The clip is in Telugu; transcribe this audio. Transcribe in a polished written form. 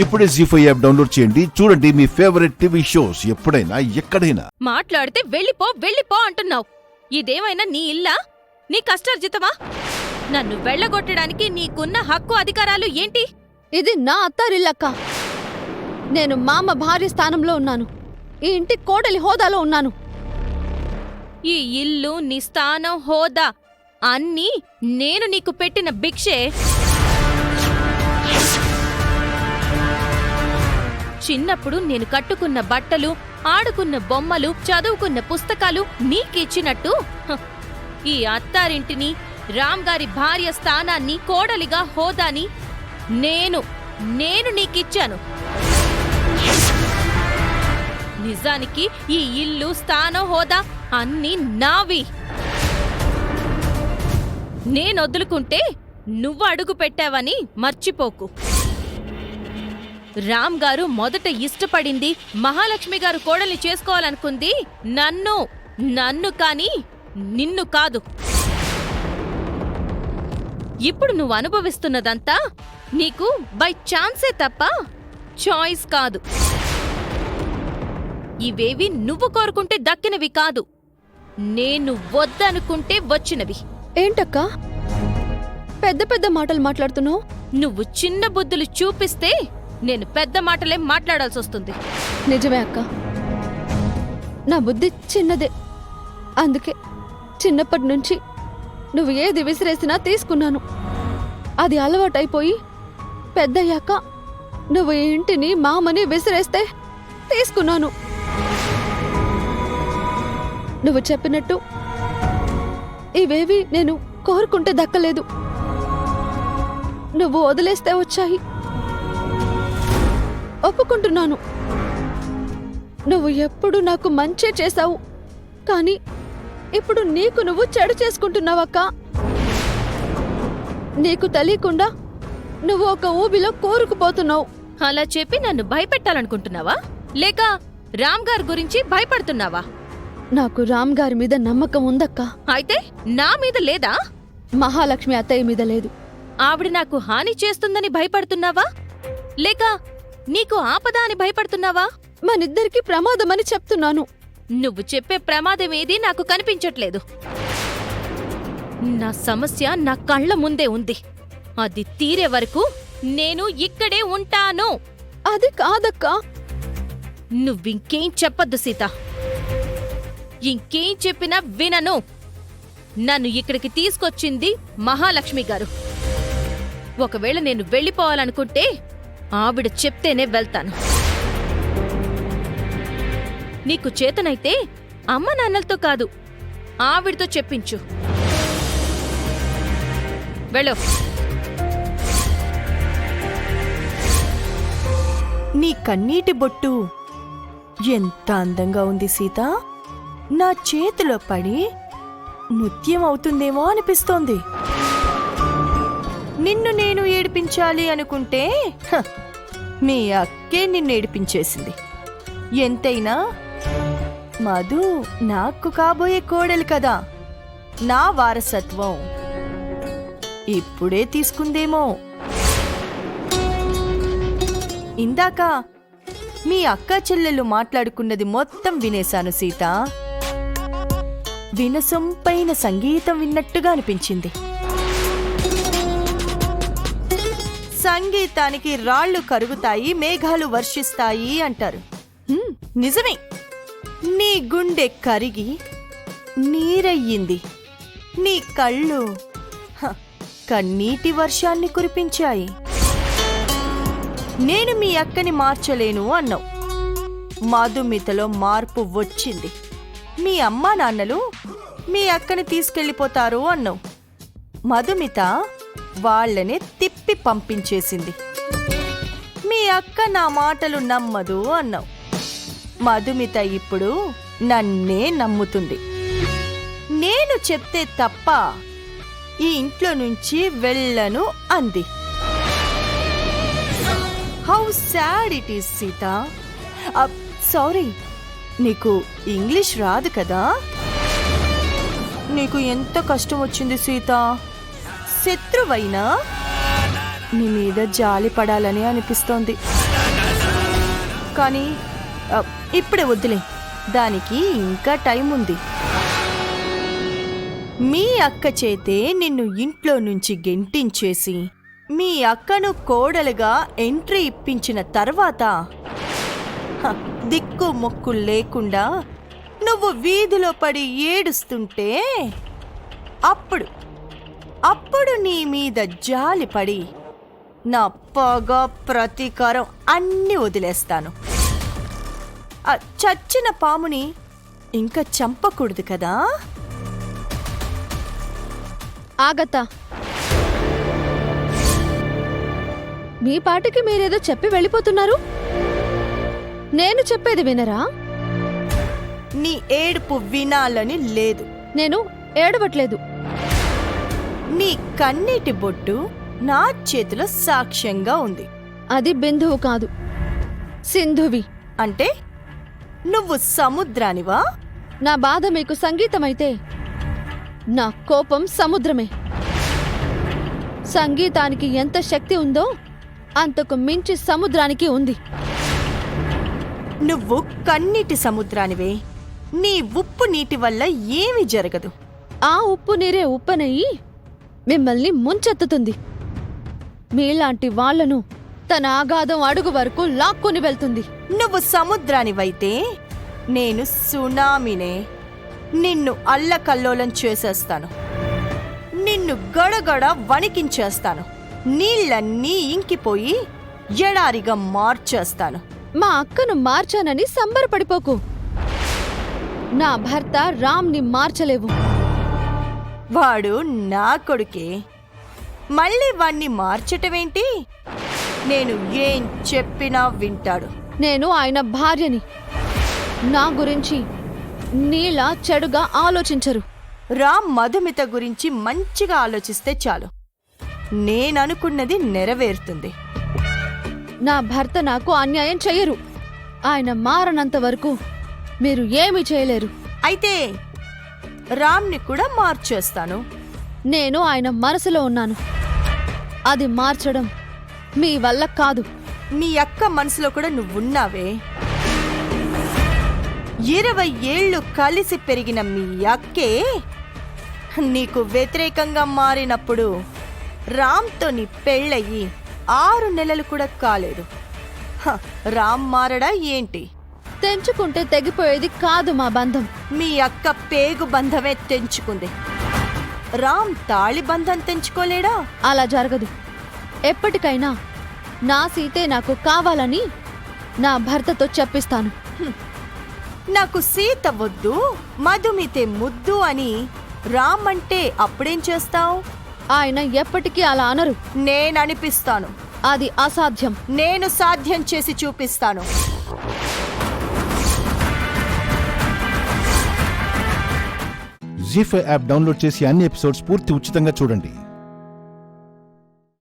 ఇప్పుడే జీ5 యాప్ డౌన్లోడ్ చేయండి. చూడండి మీ ఫేవరెట్ టీవీ షోస్ ఎప్పుడైనా ఎక్కడైనా. మాట్లాడితే వెళ్ళిపో అంటున్నావు. ఇదేమైనా నీ ఇల్లా, నీ కష్టార్జితమా? నన్ను వెళ్ళగొట్టడానికి నీకున్న హక్కు అధికారాలు ఏంటి? ఇది నా అత్తారిల్లక్క. నేను మామ భార్య స్థానంలో ఉన్నాను. ఈ ఇంటి కోడలి హోదాలో ఉన్నాను. ఈ ఇల్లు, నీ స్థానం, హోదా అన్నీ నేను నీకు పెట్టిన భిక్షే. చిన్నప్పుడు నేను కట్టుకున్న బట్టలు, ఆడుకున్న బొమ్మలు, చదువుకున్న పుస్తకాలు నీకిచ్చినట్టు ఈ అత్తారింటిని, రామ్ గారి భార్య స్థానాన్ని, కోడలిగా హోదాని నేను నీకిచ్చాను. నిజానికి ఈ ఇల్లు, స్థానం, హోదా అన్నీ నావి. నేనొద్దులుకుంటే నువ్వు అడుగు పెట్టావని మర్చిపోకు. రామ్ గారు మొదట ఇష్టపడింది, మహాలక్ష్మి గారు కోడల్ని చేసుకోవాలనుకుంది నన్ను కాని నిన్ను కాదు. ఇప్పుడు నువ్వు అనుభవిస్తున్నదంతా నీకు బై ఛాన్సే తప్ప చాయిస్ కాదు. ఇవేవి నువ్వు కోరుకుంటే దక్కినవి కాదు, నేను వద్దనుకుంటే వచ్చినవి. ఏంటక్కా పెద్ద పెద్ద మాటలు మాట్లాడుతున్నావు? నువ్వు చిన్న బుద్ధులు చూపిస్తే నేను పెద్ద మాటలే మాట్లాడాల్సొస్తుంది. నిజమే అక్క, నా బుద్ధి చిన్నదే. అందుకే చిన్నప్పటి నుంచి నువ్వు ఏది విసిరేసినా తీసుకున్నాను. అది అలవాటైపోయి పెద్దయ్యాక నువ్వు ఈ ఇంటిని, మామని విసిరేస్తే తీసుకున్నాను. నువ్వు చెప్పినట్టు ఇవేవి నేను కోరుకుంటే దక్కలేదు, నువ్వు వదిలేస్తే వచ్చాయి. ఒప్పుకుంటున్నాను, నువ్వు ఎప్పుడు నాకు మంచే చేశావు. కానీ ఇప్పుడు నీకు నువ్వు చెడు చేసుకుంటున్నావక్కా. నీకు తెలియకుండా నువ్వు ఒక ఊబిలో కోరుకుపోతున్నావు. అలా చెప్పి నన్ను భయపెట్టాలనుకుంటున్నావా, లేక రామ్ గారి గురించి భయపడుతున్నావా? నాకు రామ్ గారి మీద నమ్మకం ఉందక్కా. అయితే నా మీద లేదా? మహాలక్ష్మి అత్తయ్య మీద లేదు. ఆవిడ నాకు హాని చేస్తుందని భయపడుతున్నావా, లేక నీకు ఆపద అని భయపడుతున్నావా? మనిద్దరికి ప్రమాదమని చెప్తున్నాను. నువ్వు చెప్పే ప్రమాదమేదీ నాకు కనిపించట్లేదు. నా సమస్య నా కళ్ళ ముందే ఉంది. అది తీరే వరకు నేను ఇక్కడే ఉంటాను. అది కాదక్కా. నువ్వింకేం చెప్పొద్దు సీత. ఇంకేం చెప్పినా వినను. నన్ను ఇక్కడికి తీసుకొచ్చింది మహాలక్ష్మి గారు. ఒకవేళ నేను వెళ్ళిపోవాలనుకుంటే ఆవిడ చెప్తేనే వెళ్తాను. నీకు చేతనైతే అమ్మ నాన్నలతో కాదు, ఆవిడతో చెప్పించు. వెళ్ళు. నీ కన్నీటి బొట్టు ఎంత అందంగా ఉంది సీత. నా చేతిలో పడి నృత్యం అవుతుందేమో అనిపిస్తోంది. నిన్ను నేను ఏడిపించాలి అనుకుంటే మీ అక్కే నిన్ను ఏడిపించేసింది. ఎంతైనా మధు నాకు కాబోయే కోడలు కదా. నా వారసత్వం ఇప్పుడే తీసుకుందేమో. ఇందాక మీ అక్క చెల్లెళ్ళు మాట్లాడుకున్నది మొత్తం వినేశాను సీత. వినసొంపైన సంగీతం విన్నట్టుగా అనిపించింది. సంగీతానికి రాళ్లు కరుగుతాయి, మేఘాలు వర్షిస్తాయి అంటారు. నిజమే. నీ గుండె కరిగి నీరయ్యింది. నీ కళ్ళు కన్నీటి వర్షాన్ని కురిపించాయి. నేను మీ అక్కని మార్చలేను అన్నావు. మధుమితలో మార్పు వచ్చింది. మీ అమ్మా నాన్నలు మీ అక్కని తీసుకెళ్ళిపోతారు అన్నావు. మధుమిత వాళ్ళని తిప్పి పంపించేసింది. మీ అక్క నా మాటలు నమ్మదు అన్నావు. మధుమిత ఇప్పుడు నన్నే నమ్ముతుంది. నేను చెప్తే తప్ప ఈ ఇంట్లో నుంచి వెళ్ళను అంది. How sad it is Sita. Sorry, నీకు ఇంగ్లీష్ రాదు కదా. నీకు ఎంత కష్టం వచ్చింది సీత. శత్రువైనా నీ మీద జాలి పడాలని అనిపిస్తోంది. కానీ ఇప్పుడే వద్దులే, దానికి ఇంకా టైం ఉంది. మీ అక్క చేతే నిన్ను ఇంట్లో నుంచి గెంటించేసి మీ అక్కను కోడలుగా ఎంట్రీ ఇప్పించిన తర్వాత దిక్కు మొక్కు లేకుండా నువ్వు వీధిలో పడి ఏడుస్తుంటే అప్పుడు నీ మీద జాలిపడి నా పగ ప్రతీకారం అన్నీ వదిలేస్తాను. చచ్చిన పాముని ఇంకా చంపకూడదు కదా. ఆగత్తా, మీ పాటికి మీరేదో చెప్పి వెళ్ళిపోతున్నారు. నేను చెప్పేది వినరా? నీ ఏడుపు వినాలని లేదు. నేను ఏడవట్లేదు. నీ కన్నీటి బొట్టు నా చేతిలో సాక్ష్యంగా ఉంది. అది బిందువు కాదు, సింధువి. అంటే నువ్వు సముద్రానివా? నా బాధ మీకు సంగీతమైతే నా కోపం సముద్రమే. సంగీతానికి ఎంత శక్తి ఉందో అంతకు మించి సముద్రానికి ఉంది. నువ్వు కన్నీటి సముద్రానివే. నీ ఉప్పు నీటి వల్ల ఏమీ జరగదు. ఆ ఉప్పు నీరే ఉప్పనయ్యి మిమ్మల్ని ముంచెత్తుతుంది. మీలాంటి వాళ్లను తన ఆగాధం అడుగు వరకు లాక్కొని వెళ్తుంది. నువ్వు సముద్రానివైతే నేను సునామీనే. నిన్ను అల్లకల్లోలం చేసేస్తాను. నిన్ను గడగడ వణికించేస్తాను. నీళ్ళన్నీ ఇంకిపోయి ఎడారిగా మార్చేస్తాను. మా అక్కను మార్చానని సంబరపడిపోకు. నా భర్త రామ్ని మార్చలేవు. వాడు నా కొడుకే. మళ్ళీ వాణ్ణి మార్చటమేంటి? నేను ఏం చెప్పినా వింటాడు. నేను ఆయన భార్యని. నా గురించి నీలా చెడుగా ఆలోచించరు. రామ్ మధుమిత గురించి మంచిగా ఆలోచిస్తే చాలు. నేననుకున్నది నెరవేరుతుంది. నా భర్త నాకు అన్యాయం చెయ్యరు. ఆయన మారనంత వరకు మీరు ఏమీ చేయలేరు. అయితే రామ్ని కూడా మార్చేస్తాను. నేను ఆయన మనసులో ఉన్నాను. అది మార్చడం మీ వల్ల కాదు. మీ అక్క మనసులో కూడా నువ్వున్నావే. 20 ఏళ్ళు కలిసి పెరిగిన మీ అక్కే నీకు వ్యతిరేకంగా మారినప్పుడు రామ్తో నీ పెళ్ళయి 6 నెలలు కూడా కాలేదు. రామ్ మారడా ఏంటి? తెంచుకుంటే తెగిపోయేది కాదు మా బంధం. మీ అక్క పేగు బంధమే తెంచుకుంది. రామ్ తాళి బంధం తెంచుకోలేడా? అలా జరగదు. ఎప్పటికైనా నా సీతే నాకు కావాలని నా భర్తతో చెప్పిస్తాను. నాకు సీత వద్దు, మధుమితే ముద్దు అని రామ్ అంటే అప్పుడేం చేస్తావు? ఆయన ఎప్పటికీ అలా అనరు. నేననిపిస్తాను. అది అసాధ్యం. నేను సాధ్యం చేసి చూపిస్తాను. జీ5 యాప్ డౌన్లోడ్ చేసి అన్ని ఎపిసోడ్స్ పూర్తి ఉచితంగా చూడండి.